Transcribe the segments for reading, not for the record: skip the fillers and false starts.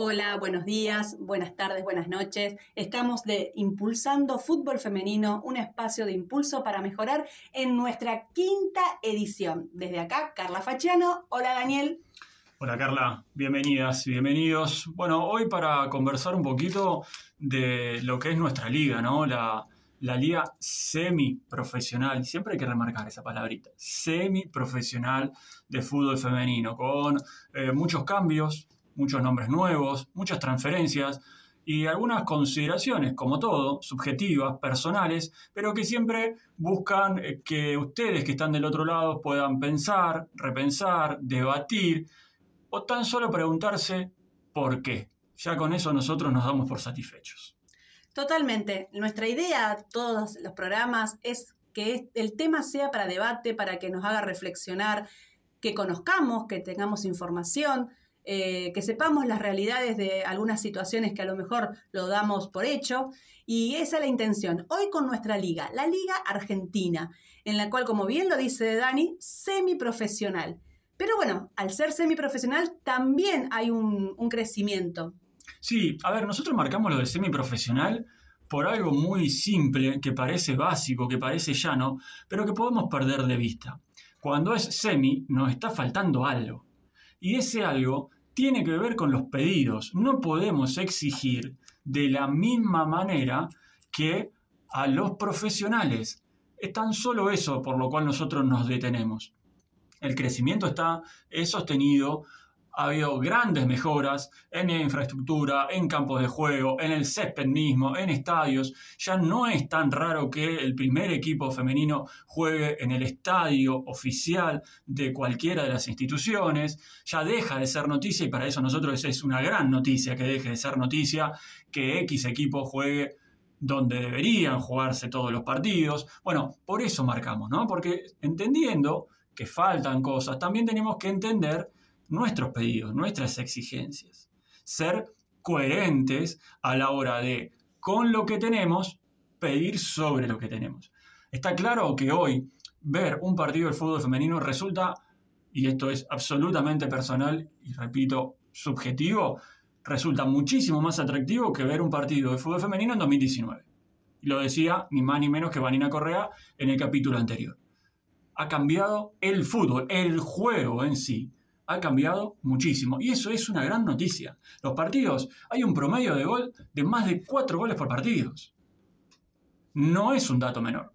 Hola, buenos días, buenas tardes, buenas noches. Estamos de Impulsando Fútbol Femenino, un espacio de impulso para mejorar en nuestra quinta edición. Desde acá, Carla Facciano. Hola, Daniel. Hola Carla, bienvenidas y bienvenidos. Bueno, hoy para conversar un poquito de lo que es nuestra liga, ¿no? La liga semiprofesional, siempre hay que remarcar esa palabrita, semiprofesional de fútbol femenino, con muchos cambios, muchos nombres nuevos, muchas transferencias y algunas consideraciones, como todo, subjetivas, personales, pero que siempre buscan que ustedes que están del otro lado puedan pensar, repensar, debatir, o tan solo preguntarse por qué. Ya con eso nosotros nos damos por satisfechos. Totalmente. Nuestra idea, todos los programas, es que el tema sea para debate, para que nos haga reflexionar, que conozcamos, que tengamos información, que sepamos las realidades de algunas situaciones que a lo mejor lo damos por hecho. Y esa es la intención. Hoy con nuestra liga, la Liga Argentina, en la cual, como bien lo dice Dani, semiprofesional. Pero bueno, al ser semiprofesional también hay un crecimiento. Sí, a ver, nosotros marcamos lo de semiprofesional por algo muy simple, que parece básico, que parece llano, pero que podemos perder de vista. Cuando es semi, nos está faltando algo. Y ese algo tiene que ver con los pedidos. No podemos exigir de la misma manera que a los profesionales. Es tan solo eso por lo cual nosotros nos detenemos. El crecimiento es sostenido, ha habido grandes mejoras en infraestructura, en campos de juego, en el césped mismo, en estadios. Ya no es tan raro que el primer equipo femenino juegue en el estadio oficial de cualquiera de las instituciones. Ya deja de ser noticia y para eso nosotros es una gran noticia que deje de ser noticia que X equipo juegue donde deberían jugarse todos los partidos. Bueno, por eso marcamos, ¿no? Porque entendiendo que faltan cosas, también tenemos que entender nuestros pedidos, nuestras exigencias. Ser coherentes a la hora de, con lo que tenemos, pedir sobre lo que tenemos. Está claro que hoy ver un partido de fútbol femenino resulta, y esto es absolutamente personal y repito, subjetivo, resulta muchísimo más atractivo que ver un partido de fútbol femenino en 2019. Y lo decía ni más ni menos que Vanina Correa en el capítulo anterior. Ha cambiado el fútbol, el juego en sí, ha cambiado muchísimo. Y eso es una gran noticia. Los partidos, hay un promedio de gol de más de 4 goles por partido. No es un dato menor.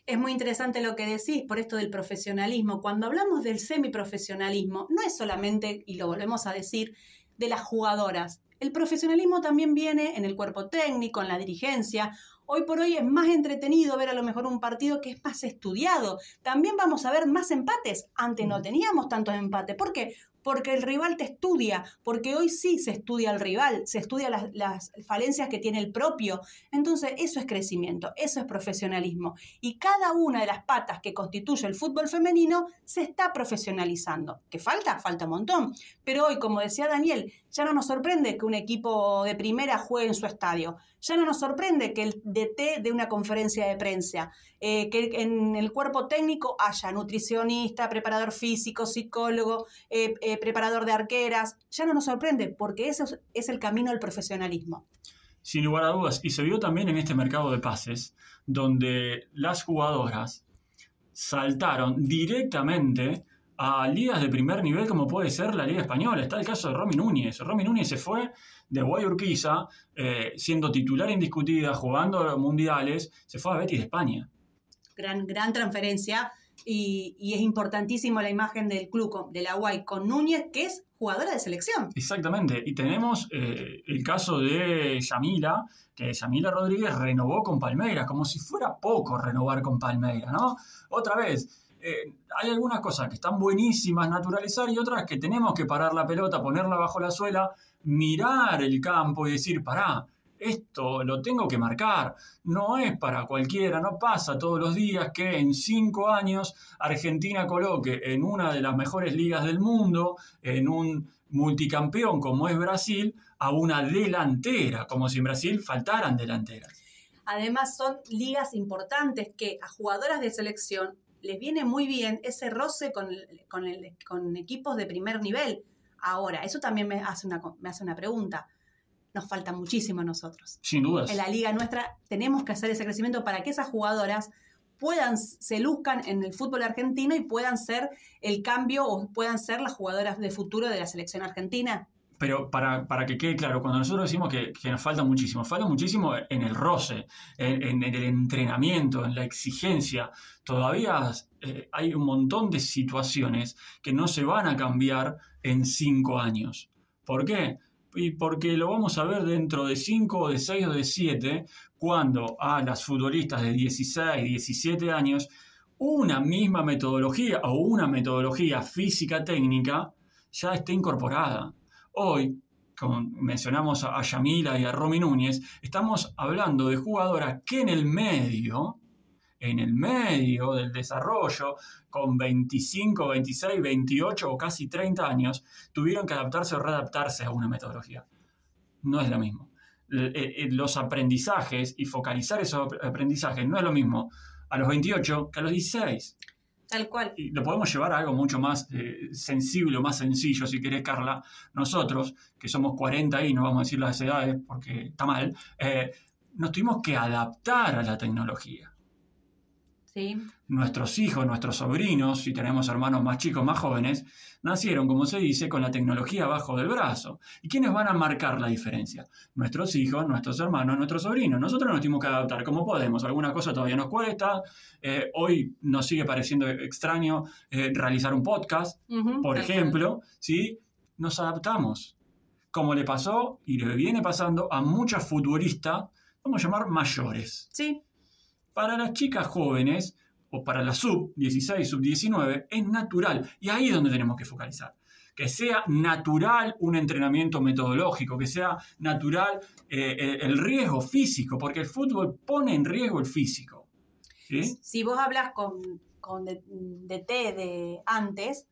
Es muy interesante lo que decís por esto del profesionalismo. Cuando hablamos del semiprofesionalismo, no es solamente, y lo volvemos a decir, de las jugadoras. El profesionalismo también viene en el cuerpo técnico, en la dirigencia. Hoy por hoy es más entretenido ver a lo mejor un partido que es más estudiado. También vamos a ver más empates. Antes no teníamos tantos empates. ¿Por qué? Porque el rival te estudia, porque hoy sí se estudia al rival, se estudia las falencias que tiene el propio. Entonces eso es crecimiento, eso es profesionalismo. Y cada una de las patas que constituye el fútbol femenino se está profesionalizando. ¿Qué falta? Falta un montón. Pero hoy, como decía Daniel, ya no nos sorprende que un equipo de primera juegue en su estadio. Ya no nos sorprende que el DT de una conferencia de prensa, que en el cuerpo técnico haya nutricionista, preparador físico, psicólogo, preparador de arqueras. Ya no nos sorprende porque eso es el camino al profesionalismo. Sin lugar a dudas, y se vio también en este mercado de pases, donde las jugadoras saltaron directamente a ligas de primer nivel como puede ser la Liga Española. Está el caso de Romy Núñez. Romy Núñez se fue de Guayurquiza, siendo titular indiscutida, jugando a los mundiales, se fue a Betis de España. Gran transferencia y es importantísimo la imagen del club de la Guay con Núñez, que es jugadora de selección. Exactamente, y tenemos el caso de Yamila, que Yamila Rodríguez renovó con Palmeiras, como si fuera poco renovar con Palmeiras, ¿no? Otra vez, hay algunas cosas que están buenísimas naturalizar y otras que tenemos que parar la pelota, ponerla bajo la suela, mirar el campo y decir, pará, esto lo tengo que marcar, no es para cualquiera, no pasa todos los días que en 5 años Argentina coloque en una de las mejores ligas del mundo, en un multicampeón como es Brasil, a una delantera, como si en Brasil faltaran delanteras. Además son ligas importantes que a jugadoras de selección les viene muy bien ese roce con equipos de primer nivel. Ahora, eso también me hace una pregunta. Nos falta muchísimo a nosotros. Sin dudas. En la liga nuestra tenemos que hacer ese crecimiento para que esas jugadoras se luzcan en el fútbol argentino y puedan ser el cambio o puedan ser las jugadoras de futuro de la selección argentina. Pero para que quede claro, cuando nosotros decimos que nos falta muchísimo en el roce, en el entrenamiento, en la exigencia. Todavía hay un montón de situaciones que no se van a cambiar en 5 años. ¿Por qué? Y porque lo vamos a ver dentro de 5, o de 6 o de 7, cuando a las futbolistas de 16, 17 años, una misma metodología o una metodología física técnica ya esté incorporada. Hoy, como mencionamos a Yamila y a Romy Núñez, estamos hablando de jugadoras que en el medio del desarrollo, con 25, 26, 28 o casi 30 años, tuvieron que adaptarse o readaptarse a una metodología. No es lo mismo. Los aprendizajes y focalizar esos aprendizajes no es lo mismo a los 28 que a los 16. Tal cual. Y lo podemos llevar a algo mucho más sensible, más sencillo, si querés, Carla. Nosotros, que somos 40 y no vamos a decir las edades porque está mal, nos tuvimos que adaptar a la tecnología. Sí. Nuestros hijos, nuestros sobrinos, si tenemos hermanos más chicos, más jóvenes, nacieron, como se dice, con la tecnología abajo del brazo. ¿Y quiénes van a marcar la diferencia? Nuestros hijos, nuestros hermanos, nuestros sobrinos. Nosotros nos tuvimos que adaptar como podemos. Alguna cosa todavía nos cuesta. Hoy nos sigue pareciendo extraño realizar un podcast, por ejemplo. ¿Sí? Nos adaptamos. Como le pasó y le viene pasando a muchas futbolistas, vamos a llamar mayores. Sí. Para las chicas jóvenes, o para la sub-16, sub-19, es natural. Y ahí es donde tenemos que focalizar. Que sea natural un entrenamiento metodológico, que sea natural el riesgo físico, porque el fútbol pone en riesgo el físico. ¿Sí? Si vos hablas con DT de antes,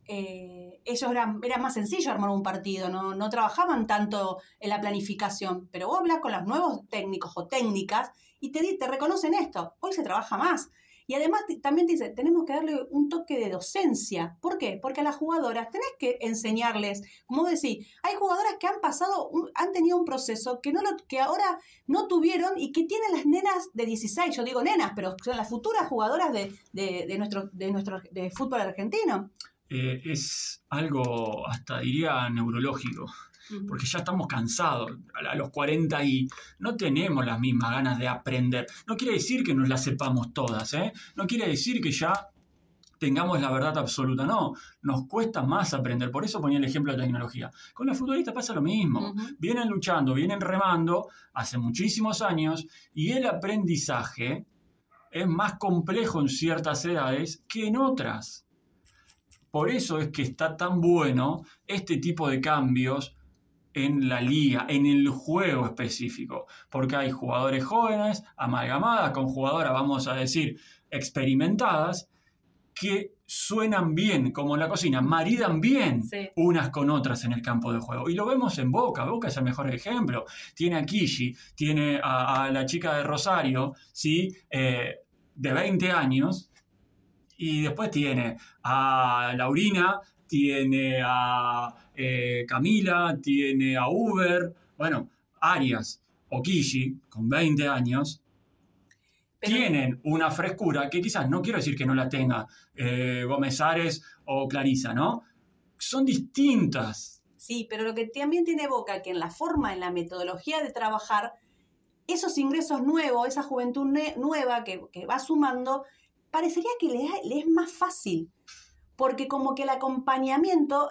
ellos era más sencillo armar un partido, no trabajaban tanto en la planificación, pero vos hablas con los nuevos técnicos o técnicas y te reconocen esto, hoy se trabaja más. Y además también te dice, tenemos que darle un toque de docencia. ¿Por qué? Porque a las jugadoras tenés que enseñarles, como decís, hay jugadoras que han tenido un proceso que ahora no tuvieron y que tienen las nenas de 16, yo digo nenas, pero son las futuras jugadoras de nuestro fútbol argentino. Es algo, hasta diría, neurológico, porque ya estamos cansados. A los 40 y no tenemos las mismas ganas de aprender. No quiere decir que nos las sepamos todas, ¿eh? No quiere decir que ya tengamos la verdad absoluta, no. Nos cuesta más aprender. Por eso ponía el ejemplo de la tecnología. Con los futbolistas pasa lo mismo. Vienen luchando, vienen remando hace muchísimos años y el aprendizaje es más complejo en ciertas edades que en otras. Por eso es que está tan bueno este tipo de cambios en la liga, en el juego específico, porque hay jugadores jóvenes, amalgamadas con jugadoras, vamos a decir, experimentadas, que suenan bien, como en la cocina, maridan bien unas con otras en el campo de juego. Y lo vemos en Boca. Boca es el mejor ejemplo. Tiene a Kishi, tiene a la chica de Rosario, ¿sí? De 20 años, y después tiene a Laurina, tiene a Camila, tiene a Uber, bueno, Arias o Kishi, con 20 años, tienen una frescura que quizás, no quiero decir que no la tenga Gómez Ares o Clarisa, ¿no? Son distintas. Sí, pero lo que también tiene Boca, que en la forma, en la metodología de trabajar, esos ingresos nuevos, esa juventud nueva que va sumando, parecería que le es más fácil, porque como que el acompañamiento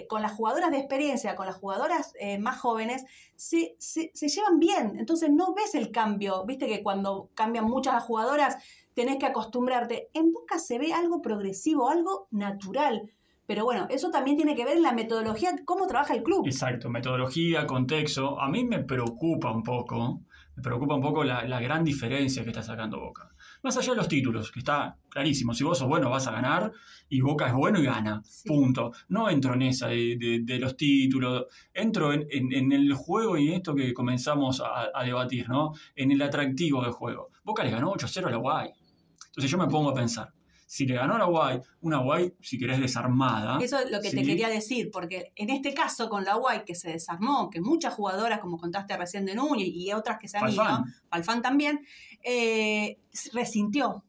con las jugadoras de experiencia, con las jugadoras más jóvenes, se llevan bien. Entonces no ves el cambio. Viste que cuando cambian muchas las jugadoras tenés que acostumbrarte. En Boca se ve algo progresivo, algo natural. Pero bueno, eso también tiene que ver en la metodología, cómo trabaja el club. Exacto, metodología, contexto. A mí me preocupa un poco la gran diferencia que está sacando Boca. Más allá de los títulos, que está clarísimo. Si vos sos bueno, vas a ganar, y Boca es bueno y gana. Sí. Punto. No entro en esa de los títulos. Entro en el juego y esto que comenzamos a debatir, ¿no? En el atractivo del juego. Boca le ganó 8-0 a la Guay. Entonces yo me pongo a pensar, Si le ganó a la Guay, una Guay, si querés, desarmada. Eso es lo que te quería decir, porque en este caso con la Guay, que se desarmó, que muchas jugadoras, como contaste recién de Núñez y otras que se han ido, Falfán también, resintió.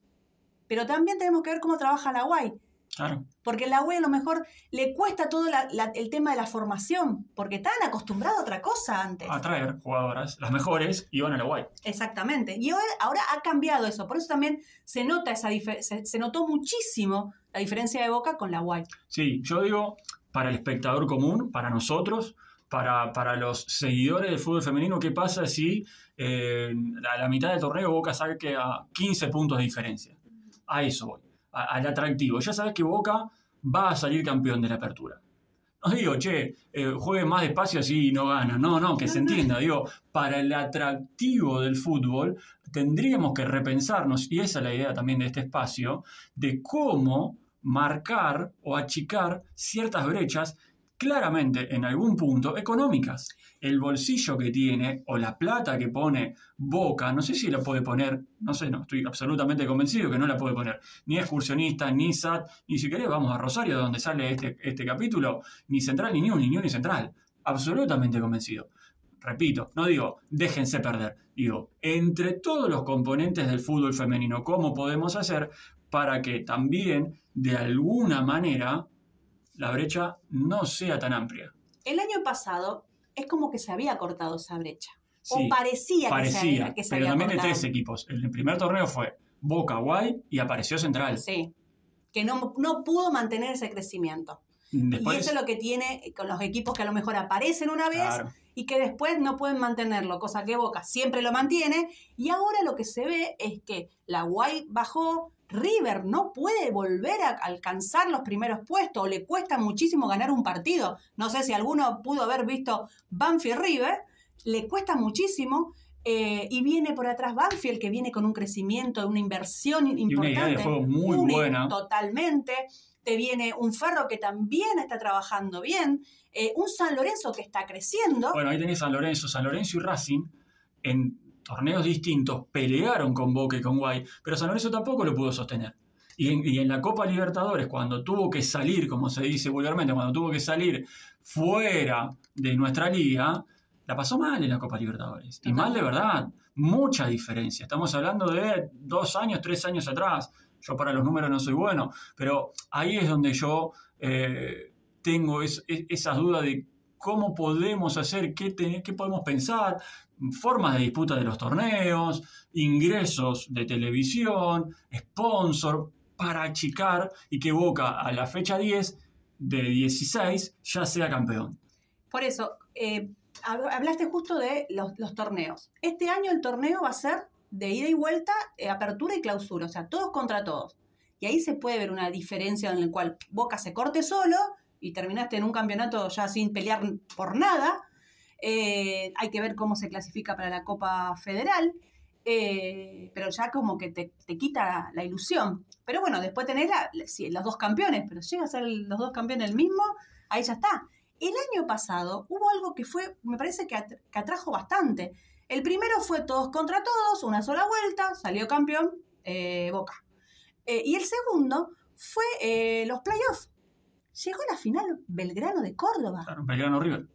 Pero también tenemos que ver cómo trabaja la Guay. Claro. Porque la UE a lo mejor le cuesta todo el tema de la formación, porque estaban acostumbrados a otra cosa antes. A traer jugadoras, las mejores, iban a la Guay. Exactamente. Y ahora ha cambiado eso. Por eso también se nota se notó muchísimo la diferencia de Boca con la Guay. Sí, yo digo, para el espectador común, para nosotros, para los seguidores del fútbol femenino, ¿qué pasa si a la mitad del torneo Boca saque a 15 puntos de diferencia? A eso voy. Al atractivo. Ya sabes que Boca va a salir campeón de la apertura. No digo, juegue más despacio así y no gana. No, que se entienda. Digo, para el atractivo del fútbol tendríamos que repensarnos, y esa es la idea también de este espacio, de cómo marcar o achicar ciertas brechas claramente en algún punto económicas. El bolsillo que tiene o la plata que pone Boca, no sé si la puede poner, no estoy absolutamente convencido que no la puede poner ni excursionista, ni SAT, ni si querés vamos a Rosario, donde sale este capítulo, ni Central, ni ni Central. Absolutamente convencido. Repito, no digo, déjense perder. Digo, entre todos los componentes del fútbol femenino, ¿cómo podemos hacer para que también, de alguna manera, la brecha no sea tan amplia? El año pasado es como que se había cortado esa brecha. Sí, o parecía que se había cortado. Pero también de 3 equipos. El primer torneo fue Boca, Guay y apareció Central. Sí, que no pudo mantener ese crecimiento. Después, y eso es lo que tiene con los equipos que a lo mejor aparecen una vez, claro, y que después no pueden mantenerlo, cosa que Boca siempre lo mantiene. Y ahora lo que se ve es que la Guay bajó, River no puede volver a alcanzar los primeros puestos, o le cuesta muchísimo ganar un partido. No sé si alguno pudo haber visto Banfield River, le cuesta muchísimo, y viene por atrás Banfield, que viene con un crecimiento, una inversión importante. Y una idea de juego muy buena. Totalmente. Te viene un Ferro que también está trabajando bien, un San Lorenzo que está creciendo. Bueno, ahí tenés San Lorenzo y Racing en torneos distintos pelearon con Boca y con Guay, pero San Lorenzo tampoco lo pudo sostener. Y en la Copa Libertadores, cuando tuvo que salir, como se dice vulgarmente, cuando tuvo que salir fuera de nuestra liga, la pasó mal en la Copa Libertadores. Y mal de verdad, mucha diferencia. Estamos hablando de 2 años, 3 años atrás. Yo para los números no soy bueno, pero ahí es donde yo tengo esas dudas de cómo podemos hacer, qué podemos pensar, formas de disputa de los torneos, ingresos de televisión, sponsor, para achicar y que Boca a la fecha 10 de 16 ya sea campeón. Por eso, hablaste justo de los torneos. Este año el torneo va a ser de ida y vuelta, apertura y clausura, o sea, todos contra todos. Y ahí se puede ver una diferencia en la cual Boca se corte solo y terminaste en un campeonato ya sin pelear por nada. Hay que ver cómo se clasifica para la Copa Federal, pero ya como que te quita la ilusión. Pero bueno, después tenés los 2 campeones, pero llega a ser los 2 campeones el mismo, ahí ya está. El año pasado hubo algo que me parece que atrajo bastante. El primero fue todos contra todos, una sola vuelta, salió campeón Boca. Y el segundo fue los playoffs. Llegó a la final Belgrano de Córdoba. Claro, Belgrano River.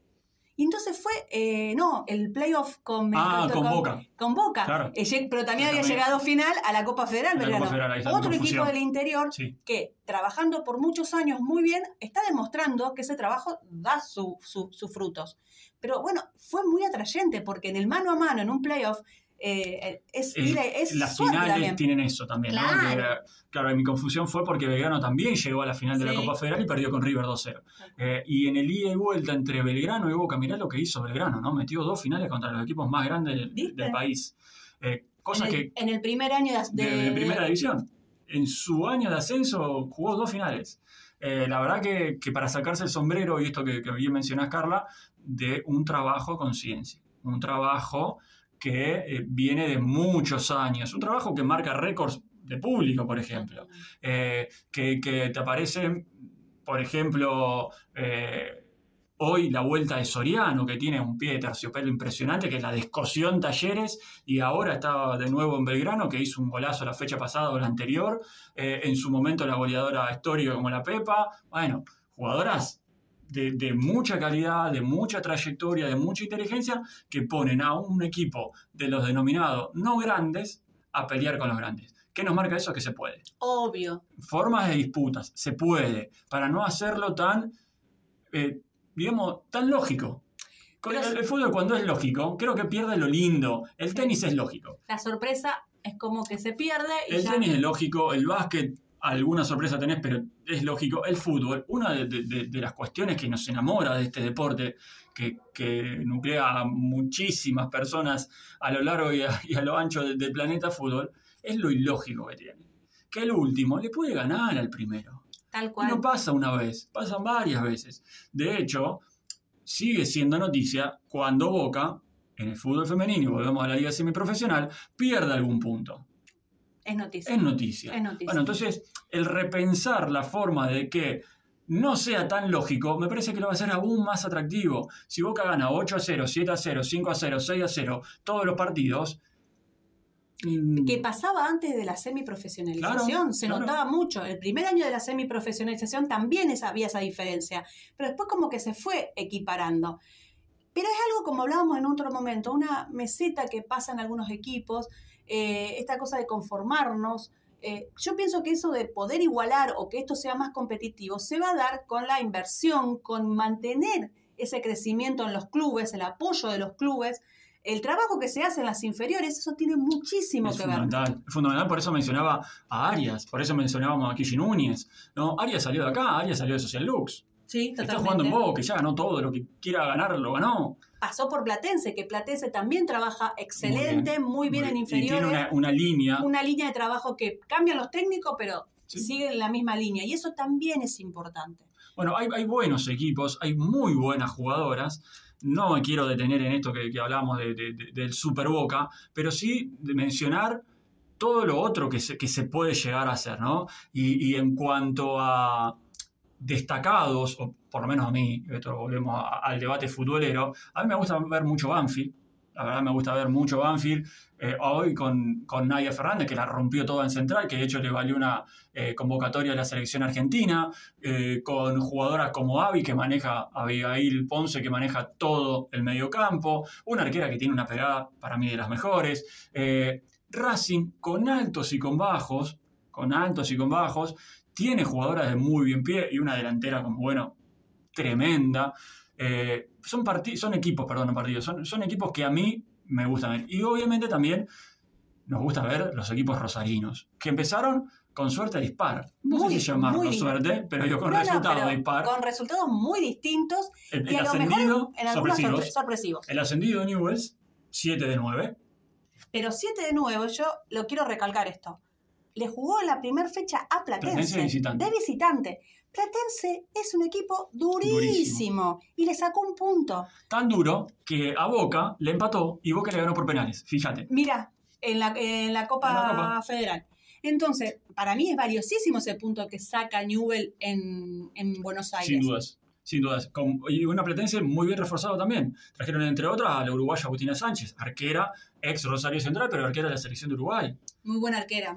Y entonces fue, el playoff con Boca. Con Boca. Claro. Pero también había llegado final a la Copa Federal Belgrano. Copa Federal, otro equipo del interior, sí, que trabajando por muchos años muy bien, está demostrando que ese trabajo da sus frutos. Pero bueno, fue muy atrayente porque en el mano a mano, en un playoff, las finales también tienen eso también, claro, ¿no? Claro, mi confusión fue porque Belgrano también llegó a la final de la Copa Federal y perdió con River 2-0. Y en el ida y vuelta entre Belgrano y Boca, mirá lo que hizo Belgrano, ¿no? Metió 2 finales contra los equipos más grandes del país. En el primer año de primera división. En su año de ascenso jugó 2 finales. La verdad que para sacarse el sombrero, y esto que bien mencionás, Carla, de un trabajo con ciencia. Un trabajo que viene de muchos años. Un trabajo que marca récords de público, por ejemplo. Que te aparecen, por ejemplo, Hoy la vuelta de Soriano, que tiene un pie de terciopelo impresionante, que la descosió en Talleres y ahora está de nuevo en Belgrano, que hizo un golazo la fecha pasada o la anterior. En su momento la goleadora histórica como la Pepa. Bueno, jugadoras de mucha calidad, de mucha trayectoria, de mucha inteligencia, que ponen a un equipo de los denominados no grandes a pelear con los grandes. ¿Qué nos marca eso? Que se puede. Obvio. Formas de disputas, se puede, para no hacerlo tan... digamos, tan lógico. El fútbol cuando es lógico, creo que pierde lo lindo. El tenis es lógico. La sorpresa es como que se pierde. Y el tenis es lógico, el básquet, alguna sorpresa tenés, pero es lógico. El fútbol, una de las cuestiones que nos enamora de este deporte, que nuclea a muchísimas personas a lo largo y a lo ancho del planeta fútbol, es lo ilógico que tiene. Que el último le puede ganar al primero. Tal cual. Y no pasa una vez, pasan varias veces. De hecho, sigue siendo noticia cuando Boca, en el fútbol femenino, y volvemos a la liga semiprofesional, pierde algún punto. Es noticia. Es noticia. Es noticia. Bueno, entonces, el repensar la forma de que no sea tan lógico, me parece que lo va a hacer aún más atractivo. Si Boca gana 8-0, 7-0, 5-0, 6-0, todos los partidos... Que pasaba antes de la semiprofesionalización, claro, se notaba mucho. El primer año de la semiprofesionalización también había esa diferencia, pero después como que se fue equiparando. Pero es algo, como hablábamos en otro momento, una meseta que pasa en algunos equipos, esta cosa de conformarnos. Yo pienso que eso de poder igualar o que esto sea más competitivo se va a dar con la inversión, con mantener ese crecimiento en los clubes, el apoyo de los clubes. El trabajo que se hace en las inferiores, eso tiene muchísimo que ver. Es fundamental, por eso mencionaba a Arias, por eso mencionábamos a Kishi Núñez. ¿No? Arias salió de acá, Arias salió de Social Lux. Sí, totalmente. Está jugando en Boca, que ya ganó todo lo que quiera ganar, lo ganó. Pasó por Platense, que Platense también trabaja excelente, muy bien en inferiores. Y tiene una línea. Una línea de trabajo que cambian los técnicos, pero sí, siguen la misma línea. Y eso también es importante. Bueno, hay buenos equipos, hay muy buenas jugadoras. No me quiero detener en esto que hablamos del Super Boca, pero sí de mencionar todo lo otro que se puede llegar a hacer, ¿no? Y en cuanto a destacados, o por lo menos a mí, esto volvemos al debate futbolero, a mí me gusta ver mucho Banfield. La verdad me gusta ver mucho Banfield. Hoy con Nadia Fernández, que la rompió toda en Central, que de hecho le valió una convocatoria a la selección argentina, con jugadoras como Avi, que maneja, Abigail Ponce, que maneja todo el mediocampo, una arquera que tiene una pegada para mí de las mejores. Racing, con altos y con bajos, tiene jugadoras de muy bien pie y una delantera como, bueno, tremenda. Son equipos, perdón, no partidos, son equipos que a mí me gustan ver. Y obviamente también nos gusta ver los equipos rosarinos, que empezaron con suerte dispar. No sé si llamarlo suerte, pero yo con resultados dispar. Con resultados muy distintos el y a lo mejor en algunos sorpresivos. El ascendido de Newell's, 7 de 9. Pero 7 de 9, yo lo quiero recalcar esto. Le jugó en la primera fecha a Platense. De visitante. Platense es un equipo durísimo y le sacó un punto. Tan duro que a Boca le empató y Boca le ganó por penales, fíjate. Mira, en la Copa Federal. Entonces, para mí es valiosísimo ese punto que saca Newell en Buenos Aires. Sin dudas. Y una Platense muy bien reforzado también. Trajeron entre otras a la uruguaya Agustina Sánchez, arquera, ex Rosario Central, pero arquera de la selección de Uruguay. Muy buena arquera.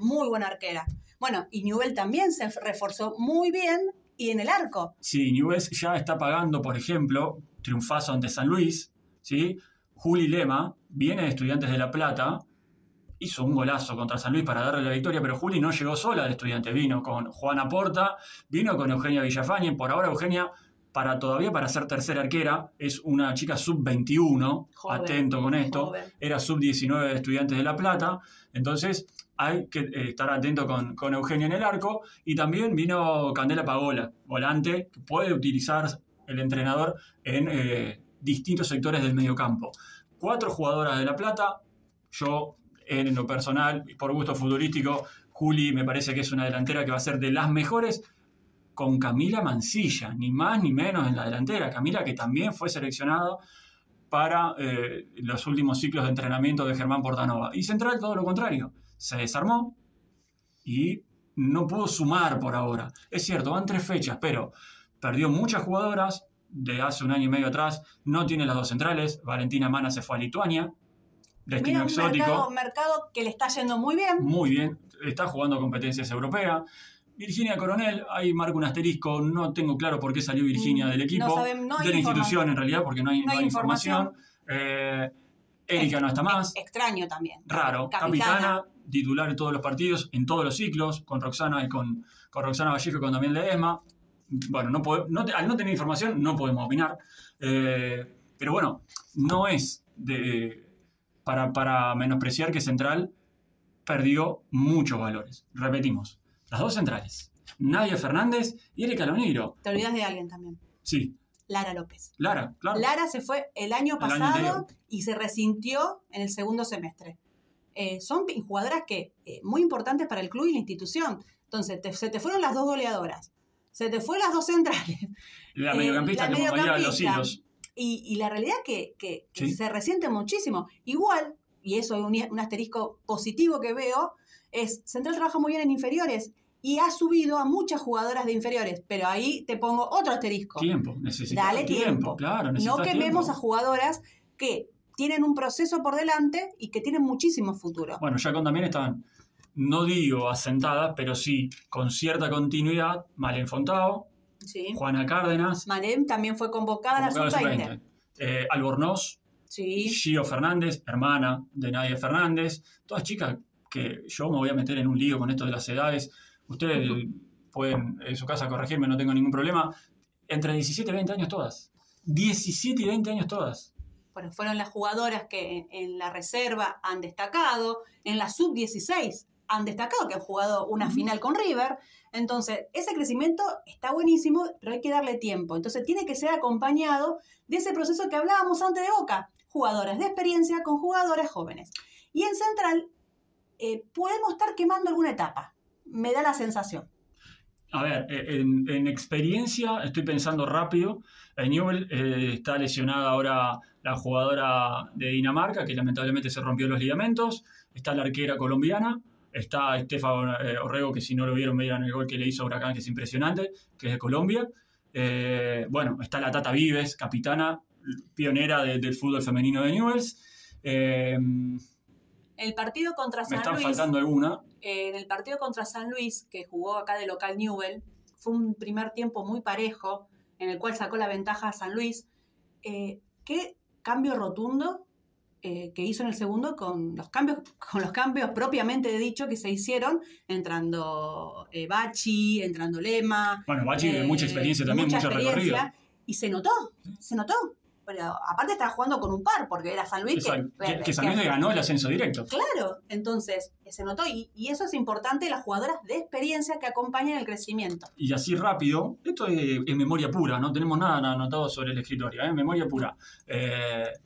Bueno, y Newell también se reforzó muy bien y en el arco. Sí, Newell ya está pagando, por ejemplo, triunfazo ante San Luis, ¿sí? Juli Lema viene de Estudiantes de La Plata, hizo un golazo contra San Luis para darle la victoria, pero Juli no llegó sola de Estudiantes, vino con Juana Porta, vino con Eugenia Villafañe. Por ahora Eugenia, para ser tercera arquera, es una chica sub-21, atento con esto, joven. Era sub-19 de Estudiantes de La Plata, entonces hay que estar atento con Eugenia en el arco. Y también vino Candela Pagola, volante, que puede utilizar el entrenador en distintos sectores del mediocampo. 4 jugadoras de La Plata. Yo, en lo personal, por gusto futbolístico, Juli me parece que es una delantera que va a ser de las mejores, con Camila Mancilla, ni más ni menos en la delantera. Camila, que también fue seleccionada para los últimos ciclos de entrenamiento de Germán Portanova. Y Central, todo lo contrario. Se desarmó y no pudo sumar por ahora. Es cierto, van 3 fechas, pero perdió muchas jugadoras, de hace un año y medio atrás, no tiene las dos centrales. Valentina Mana se fue a Lituania, destino Mira, exótico. mercado que le está yendo muy bien. Muy bien, está jugando competencias europeas. Virginia Coronel, ahí marco un asterisco, no tengo claro por qué salió Virginia del equipo, no hay de la institución en realidad, porque no hay información. Erika no está más. Extraño también. Raro. Capitana, titular en todos los partidos, en todos los ciclos, con Roxana y con Roxana Vallejo y con Damián Ledesma. Bueno, al no tener información no podemos opinar. Pero bueno, no es para menospreciar que Central perdió muchos valores. Repetimos, las dos centrales, Nadia Fernández y Erika Loneiro. Te olvidas de alguien también. Sí. Lara López. Claro. Lara se fue el año pasado y se resintió en el segundo semestre. Son jugadoras muy importantes para el club y la institución. Entonces, se te fueron las dos goleadoras, se te fueron las dos centrales. La mediocampista que acompañaba los hilos. Y la realidad que Sí. se resiente muchísimo. Igual, y eso es un asterisco positivo que veo, es Central trabaja muy bien en inferiores y ha subido a muchas jugadoras de inferiores, pero ahí te pongo otro asterisco. Tiempo, necesitamos Dale tiempo. Claro, no quememos tiempo. a jugadoras que tienen un proceso por delante y que tienen muchísimo futuro. Bueno, ya también están, no digo asentadas, pero sí con cierta continuidad, Malen Fontao, Sí. Juana Cárdenas, Marem también fue convocada a la sub-20. Albornoz, Sí. Gio Fernández, hermana de Nadia Fernández, todas chicas que yo me voy a meter en un lío con esto de las edades. Ustedes pueden en su casa corregirme, no tengo ningún problema. Entre 17 y 20 años todas. 17 y 20 años todas. Bueno, fueron las jugadoras que en la reserva han destacado, en la sub-16 han destacado, que han jugado una final con River. Entonces, ese crecimiento está buenísimo, pero hay que darle tiempo. Entonces, tiene que ser acompañado de ese proceso que hablábamos antes de Boca. Jugadoras de experiencia con jugadoras jóvenes. Y en Central podemos estar quemando alguna etapa. Me da la sensación. A ver, en experiencia, estoy pensando rápido. Newell está lesionada ahora la jugadora de Dinamarca, que lamentablemente se rompió los ligamentos. Está la arquera colombiana. Está Estefa Orrego, que si no lo vieron, vean el gol que le hizo a Huracán, que es impresionante, que es de Colombia. Bueno, está la Tata Vives, capitana, pionera del fútbol femenino de Newell's. El partido contra San Me están Luis, faltando alguna. en el partido contra San Luis, que jugó acá de local Newell, fue un primer tiempo muy parejo, en el cual sacó la ventaja a San Luis. Qué cambio rotundo que hizo en el segundo con los cambios propiamente dicho que se hicieron, entrando Bachi, entrando Lema. Bueno, Bachi de mucha experiencia también, mucho recorrido. Y se notó. Pero aparte estaba jugando con un par, porque era San Luis que San Luis le ganó el ascenso directo. Claro, entonces se notó y eso es importante, las jugadoras de experiencia que acompañan el crecimiento. Y así rápido, esto es memoria pura, no tenemos nada anotado sobre el escritorio, memoria pura.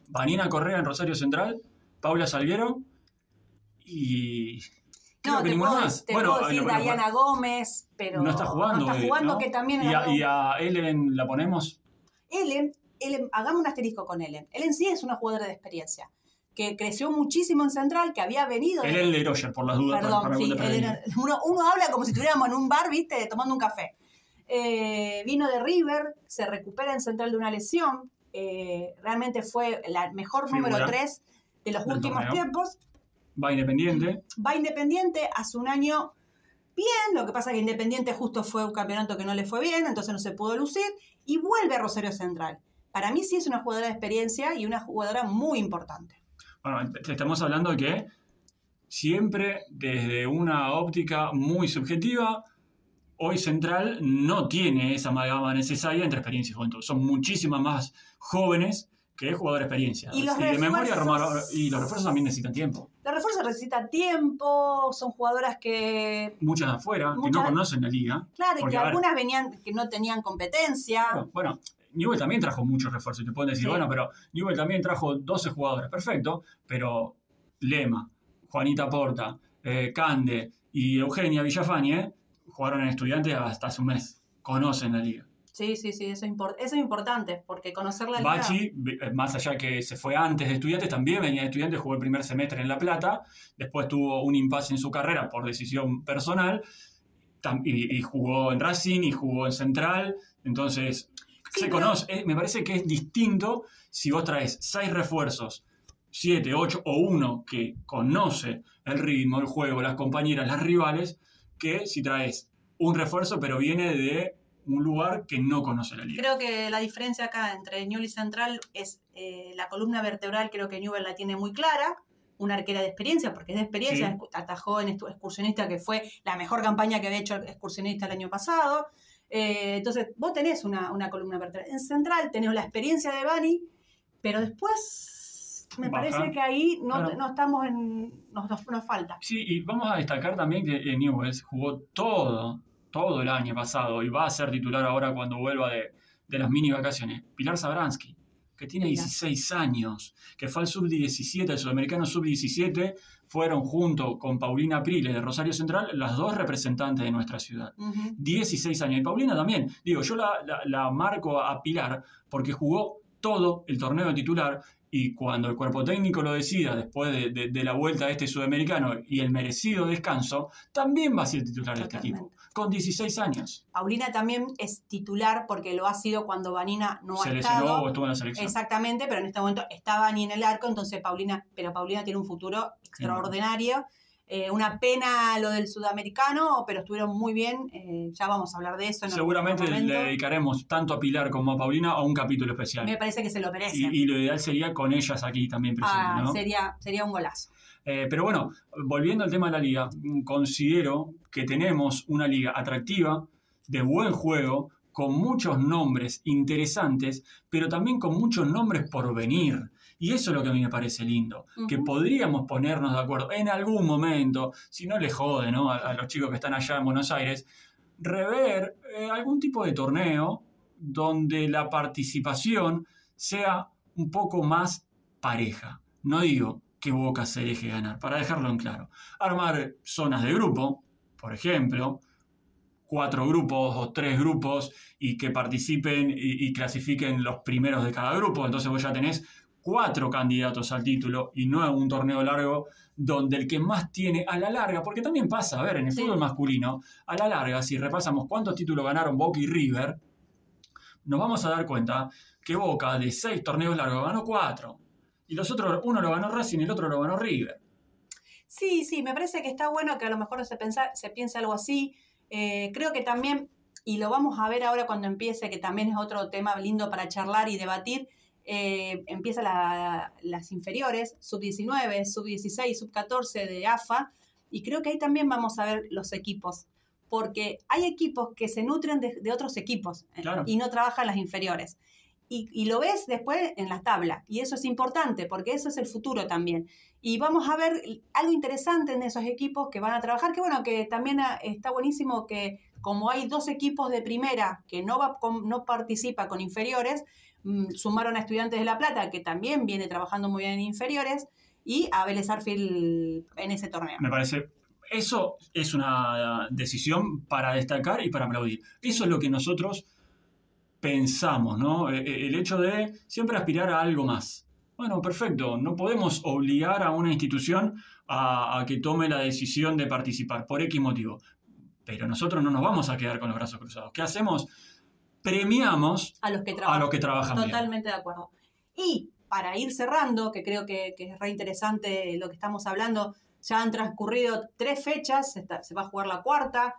Vanina Correa en Rosario Central, Paula Salguero y... No, te puedo decir Dayana Gómez, pero no está jugando. ¿no? Que también y a Ellen la ponemos. Ellen, hagamos un asterisco con Ellen. Ellen sí es una jugadora de experiencia, que creció muchísimo en Central, que había venido... Ellen Leroyer, por las dudas. Perdón, sí, uno habla como si estuviéramos en un bar, ¿viste? Tomando un café. Vino de River, se recupera en Central de una lesión, realmente fue la mejor número 3 de los últimos tiempos. Va Independiente, hace un año bien, lo que pasa es que Independiente justo fue un campeonato que no le fue bien, entonces no se pudo lucir, y vuelve a Rosario Central. Para mí sí es una jugadora de experiencia y una jugadora muy importante. Bueno, estamos hablando de que siempre desde una óptica muy subjetiva, hoy Central no tiene esa amalgama necesaria entre experiencia y juventud. Son muchísimas más jóvenes que jugadores de experiencia. Y los refuerzos también necesitan tiempo. Los refuerzos necesitan tiempo, son jugadoras que... Muchas de afuera, que no conocen la liga. Claro, y que algunas venían que no tenían competencia. Bueno, Newell también trajo muchos refuerzos. Te pueden decir, bueno, pero Newell también trajo 12 jugadores. Perfecto, pero Lema, Juanita Porta, Cande y Eugenia Villafañe jugaron en Estudiantes hasta hace un mes. Conocen la liga. Sí, eso es importante, porque conocer la liga... Bachi, más allá que se fue antes de Estudiantes, también venía de Estudiantes, jugó el primer semestre en La Plata, después tuvo un impasse en su carrera por decisión personal, y jugó en Racing, y jugó en Central, entonces se conoce. Me parece que es distinto si vos traes 6 refuerzos, 7, 8 o 1 que conoce el ritmo, el juego, las compañeras, las rivales, que si traes un refuerzo pero viene de un lugar que no conoce la liga. Creo que la diferencia acá entre Newell's y Central es la columna vertebral. Creo que Newell la tiene muy clara, una arquera de experiencia, porque es de experiencia, sí. Atajó en Excursionista, que fue la mejor campaña que había hecho Excursionista el año pasado. Entonces vos tenés una columna vertebral. En Central tenés la experiencia de Bani, pero después me parece que ahí no estamos nos falta. Sí, y vamos a destacar también que Newell's jugó todo el año pasado y va a ser titular ahora cuando vuelva de las mini vacaciones. Pilar Zabransky, que tiene 16 años, que fue al sub-17, el sudamericano sub-17, fueron junto con Paulina Prile de Rosario Central las 2 representantes de nuestra ciudad. 16 años. Y Paulina también, digo, yo la marco a Pilar porque jugó todo el torneo titular, y cuando el cuerpo técnico lo decida después de la vuelta de este sudamericano y el merecido descanso, también va a ser titular de este equipo, con 16 años. Paulina también es titular porque lo ha sido cuando Vanina no ha estado. Se lesionó o estuvo en la selección. Exactamente, pero en este momento está Vani en el arco, entonces Paulina tiene un futuro extraordinario. Una pena lo del sudamericano, pero estuvieron muy bien. Ya vamos a hablar de eso. Seguramente le dedicaremos tanto a Pilar como a Paulina a un capítulo especial. Me parece que se lo merecen. Y lo ideal sería con ellas aquí también presentes, ¿no? Sería un golazo. Pero bueno, volviendo al tema de la liga, considero que tenemos una liga atractiva, de buen juego, con muchos nombres interesantes, pero también con muchos nombres por venir. Y eso es lo que a mí me parece lindo, que podríamos ponernos de acuerdo en algún momento, si no les jode, ¿no?, a los chicos que están allá en Buenos Aires, rever algún tipo de torneo donde la participación sea un poco más pareja. No digo que Boca se deje ganar, para dejarlo en claro. Armar zonas de grupo, por ejemplo, 4 grupos o 3 grupos, y que participen y clasifiquen los primeros de cada grupo. Entonces vos ya tenés 4 candidatos al título y no un torneo largo donde el que más tiene a la larga, porque también pasa, a ver, en el fútbol masculino, a la larga, si repasamos cuántos títulos ganaron Boca y River, nos vamos a dar cuenta que Boca de 6 torneos largos ganó 4. Y los otros, uno lo ganó Racing y el otro lo ganó River. Sí, me parece que está bueno que a lo mejor se piense algo así. Creo que también, y lo vamos a ver ahora cuando empiece, que también es otro tema lindo para charlar y debatir, empieza las inferiores, sub-19, sub-16, sub-14 de AFA, y creo que ahí también vamos a ver los equipos, porque hay equipos que se nutren de otros equipos, claro, y no trabajan las inferiores. Y lo ves después en la tabla, y eso es importante, porque eso es el futuro también. Y vamos a ver algo interesante en esos equipos que van a trabajar, que bueno, que también está buenísimo que como hay 2 equipos de primera que no participa con inferiores, sumaron a Estudiantes de La Plata, que también viene trabajando muy bien en inferiores, y a Vélez Arfield en ese torneo. Me parece, eso es una decisión para destacar y para aplaudir. Eso es lo que nosotros pensamos, ¿no? El hecho de siempre aspirar a algo más. Bueno, perfecto, no podemos obligar a una institución a que tome la decisión de participar por X motivo, pero nosotros no nos vamos a quedar con los brazos cruzados. ¿Qué hacemos? Premiamos a los que trabajan bien. Totalmente de acuerdo. Y para ir cerrando, que creo que es re interesante lo que estamos hablando, ya han transcurrido 3 fechas, se va a jugar la 4ª,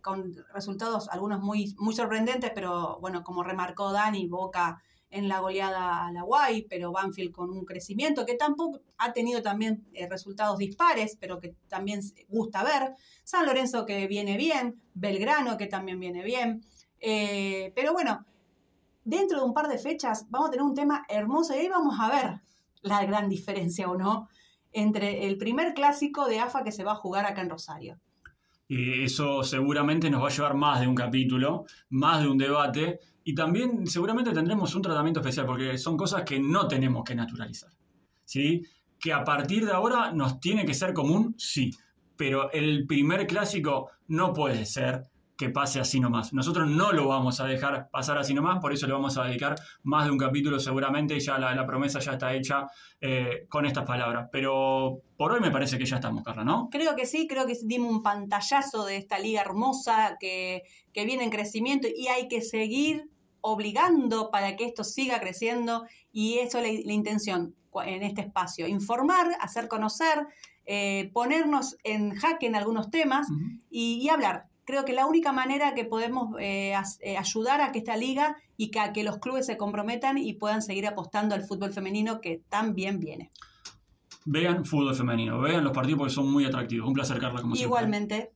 con resultados algunos muy, muy sorprendentes, pero bueno, como remarcó Dani, Boca en la goleada a la Guay, pero Banfield con un crecimiento que tampoco ha tenido también resultados dispares, pero que también gusta ver. San Lorenzo que viene bien, Belgrano que también viene bien. Pero bueno, dentro de un par de fechas vamos a tener un tema hermoso y ahí vamos a ver la gran diferencia o no entre el primer clásico de AFA que se va a jugar acá en Rosario. Eso seguramente nos va a llevar más de un capítulo, más de un debate, y también seguramente tendremos un tratamiento especial, porque son cosas que no tenemos que naturalizar, ¿sí? Que a partir de ahora nos tiene que ser común, sí, pero el primer clásico no puede ser que pase así nomás. Nosotros no lo vamos a dejar pasar así nomás, por eso le vamos a dedicar más de un capítulo seguramente, ya la promesa ya está hecha con estas palabras. Pero por hoy me parece que ya estamos, Carla, ¿no? Creo que sí, creo que dimos un pantallazo de esta liga hermosa que viene en crecimiento y hay que seguir obligando para que esto siga creciendo y eso es la intención en este espacio. Informar, hacer conocer, ponernos en jaque en algunos temas y hablar. Creo que la única manera que podemos ayudar a que esta liga y a que los clubes se comprometan y puedan seguir apostando al fútbol femenino que tan bien viene. Vean fútbol femenino, vean los partidos porque son muy atractivos. Un placer, Carla, como siempre. Igualmente.